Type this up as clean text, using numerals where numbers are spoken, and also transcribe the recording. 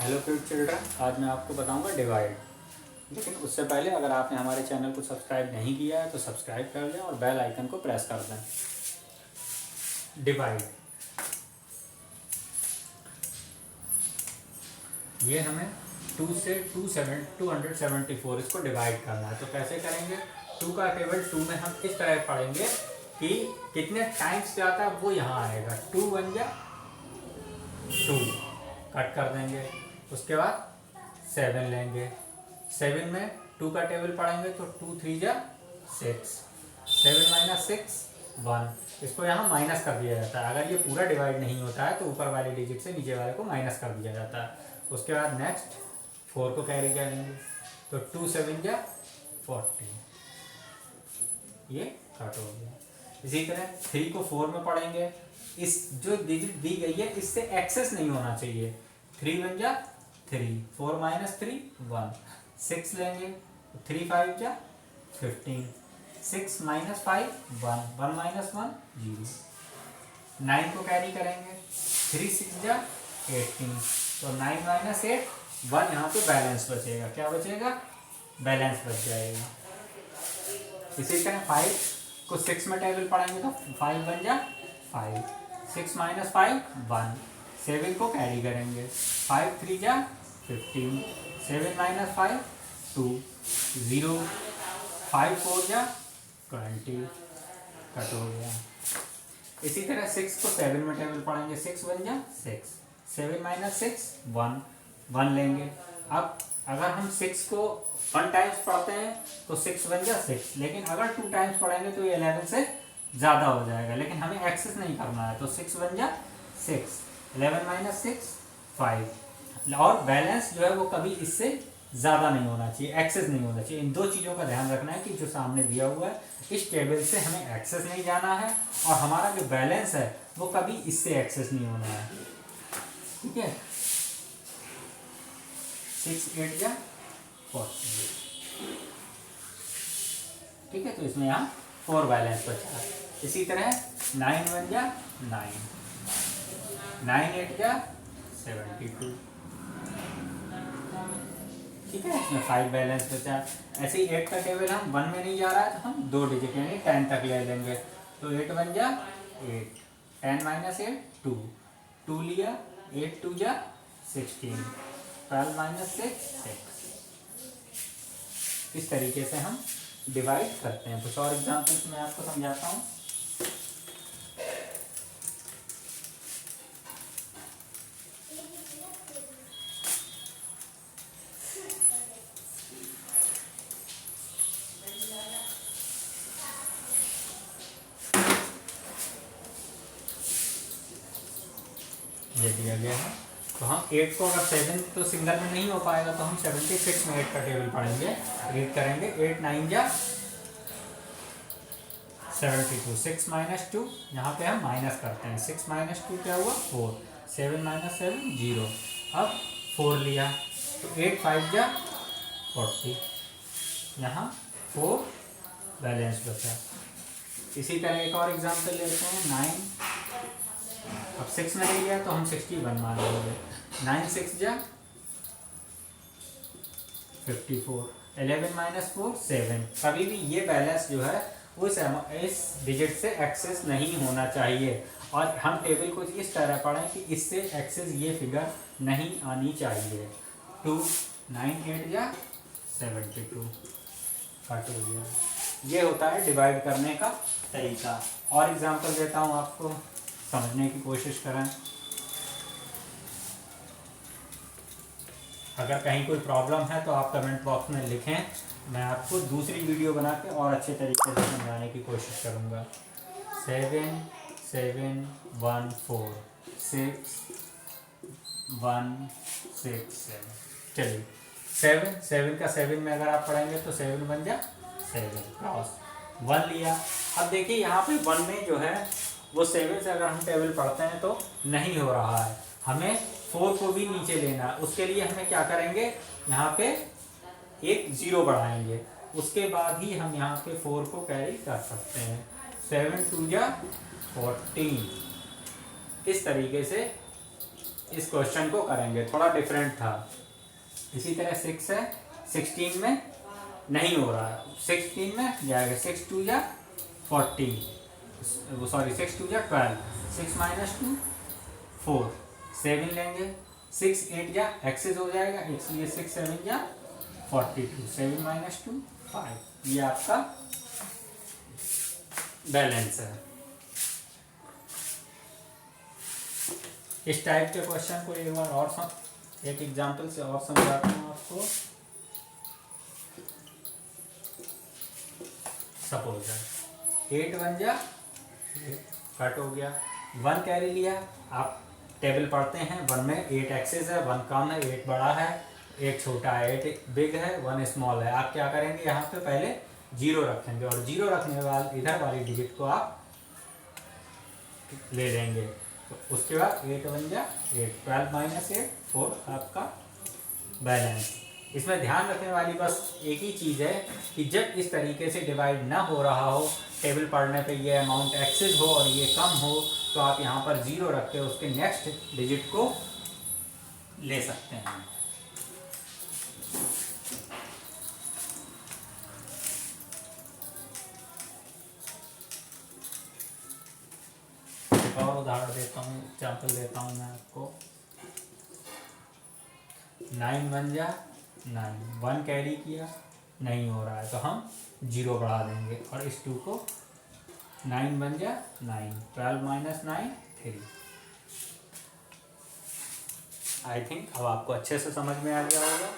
Hello cute children, आज मैं आपको बताऊंगा डिवाइड। लेकिन उससे पहले अगर आपने हमारे चैनल को सब्सक्राइब नहीं किया है तो सब्सक्राइब कर लें और बेल आइकन को प्रेस कर दें। डिवाइड, ये हमें 2 से 274 इसको डिवाइड करना है। तो कैसे करेंगे? 2 का टेबल 2 में हम इस तरह पढ़ेंगे कि कितने टाइम्स जाता है वो यहाँ आएगा। 2 1 जा 2 कट कर देंगे। उसके बाद 7 लेंगे। 7 में 2 का टेबल पढ़ेंगे तो 2 3 जा 6, 7 माइनस 6 1। इसको यहाँ माइनस कर दिया जाता है। अगर ये पूरा डिवाइड नहीं होता है तो ऊपर वाले डिजिट से नीचे वाले को माइनस कर दिया जाता है। उसके बाद नेक्स्ट 4 को कैरी करेंगे तो 2 7 जा 40, ये कट हो गया। इसी तरह 3 को 4 में पढ़ेंगे। इस जो डिजिट दी गई है इससे एक्सेस नहीं होना चाहिए। 3 1 जा 3, 4 माइनस 3 1, 6 लेंगे 3 5 जा 15, 6 माइनस 5 1, 1 माइनस 1 0। 9 को कैरी करेंगे 3 6 जा 18, तो 9 माइनस 8 1, यहाँ पे बैलेंस बचेगा। क्या बचेगा? बैलेंस बच जाएगा। इसी तरह 5 को 6 में टेबल पढ़ेंगे तो 5 1 जा 5, 6 माइनस 5 1, 7 को कैरी करेंगे 5 3 जा 15, 7 माइनस 5 2 0, 5 4 जा 20, कट हो गया। इसी तरह 6 को 7 में टेबल पढ़ेंगे 6 1 जा 6, 7 माइनस 6 1, 1 लेंगे। अब अगर हम 6 को 1 टाइम्स पढ़ते हैं तो 6 1 जा 6, लेकिन अगर 2 टाइम्स पढ़ेंगे तो ये 11 से ज़्यादा हो जाएगा। लेकिन हमें एक्सेस नहीं करना है तो 6 1 जा 6, 11 माइनस 6 5। और बैलेंस जो है वो कभी इससे ज़्यादा नहीं होना चाहिए, एक्सेस नहीं होना चाहिए। इन दो चीज़ों का ध्यान रखना है कि जो सामने दिया हुआ है इस टेबल से हमें एक्सेस नहीं जाना है और हमारा जो बैलेंस है वो कभी इससे एक्सेस नहीं होना है। ठीक है, 6 8 जा 40। ठीक है, तो इसमें यहाँ 4 बैलेंस बचा है। इसी तरह 9 1 जा 9, 9 8 जा 72। ठीक है, इसमें 5 बैलेंस बचा। ऐसे ही 8 का टेबल हम 1 में नहीं जा रहा है तो हम 2 डिजिट यानी 10 तक ले लेंगे। तो 8 1 जा 8, 10 माइनस 8 2, 2 लिया 8 2 जा 16, 12 माइनस 6। इस तरीके से हम डिवाइड करते हैं। कुछ और एग्जाम्पल्स मैं आपको समझाता हूँ। ये दिया गया है तो हम 8 को अगर 7 तो सिंगल में नहीं हो पाएगा तो हम 76 में 8 का टेबल पढ़ेंगे, रीड करेंगे 8 9 जा 72, 6 माइनस 2, यहाँ पे हम माइनस करते हैं। 6 माइनस 2 क्या हुआ 4, 7 माइनस 7 0। अब 4 लिया तो 8 5 जा 40, यहाँ 4 बैलेंस बचा। इसी तरह एक और एग्जांपल लेते हैं 9। अब 6 में ले लिया तो हम 61 मान लेंगे। 9 6 जा 54, 11 माइनस 4 7। कभी भी ये बैलेंस जो है इस डिजिट से एक्सेस नहीं होना चाहिए और हम टेबल को इस तरह पढ़ें कि इससे एक्सेस ये फिगर नहीं आनी चाहिए। 2 9 8 जा 72, कट हो गया। ये होता है डिवाइड करने का तरीका। और एग्जांपल देता हूँ आपको, समझने की कोशिश करें। अगर कहीं कोई प्रॉब्लम है तो आप कमेंट बॉक्स में लिखें, मैं आपको दूसरी वीडियो बना के और अच्छे तरीके से समझाने की कोशिश करूँगा। 7 7 1 4 6 1 6 7। चलिए 7 का 7 में अगर आप पढ़ेंगे तो 7 बन जा 7 क्रॉस 1 लिया। अब देखिए यहाँ पे 1 में जो है वो 7 से अगर हम टेबल पढ़ते हैं तो नहीं हो रहा है, हमें 4 को भी नीचे लेना है। उसके लिए हमें क्या करेंगे, यहाँ पे एक 0 बढ़ाएंगे, उसके बाद ही हम यहाँ पे 4 को कैरी कर सकते हैं। 7 2 जा 14। इस तरीके से इस क्वेश्चन को करेंगे, थोड़ा डिफरेंट था। इसी तरह 6 है, 16 में नहीं हो रहा है, 16 में जाएगा 6 2 या 14, वो सॉरी 6 2 या 12, 6 माइनस 2 4, 7 लेंगे, 6 8 या एक्सेस हो जाएगा, इसलिए 6 7 या 42, 7 माइनस 2 5, ये आपका बैलेंस है। इस टाइप के क्वेश्चन को एक बार और एक एग्जांपल से और समझाता हूँ आपको। सपोज है 8 1 जा कट हो गया, 1 कैरी लिया, आप टेबल पढ़ते हैं, 1 में 8 एक्सेस है, 1 कम है, 8 बड़ा है, 8 छोटा है, 8 बिग है, 1 स्मॉल है। आप क्या करेंगे, यहाँ पे पहले 0 रखेंगे और 0 रखने के बाद इधर वाली डिजिट को आप ले लेंगे। तो उसके बाद 8 1 जा 8, 12 माइनस 8 4 आपका बैलेंस। इसमें ध्यान रखने वाली बस एक ही चीज़ है कि जब इस तरीके से डिवाइड ना हो रहा हो, टेबल पढ़ने पे ये अमाउंट एक्सेस हो और ये कम हो, तो आप यहाँ पर 0 रख के उसके नेक्स्ट डिजिट को ले सकते हैं। और उदाहरण देता हूँ, एग्जाम्पल देता हूँ मैं आपको। 9 1 जा 9, 1 कैरी किया, नहीं हो रहा है तो हम 0 बढ़ा देंगे और इस 2 को 9 1 जा 9, 12 माइनस 9 3। आई थिंक अब आपको अच्छे से समझ में आ गया होगा।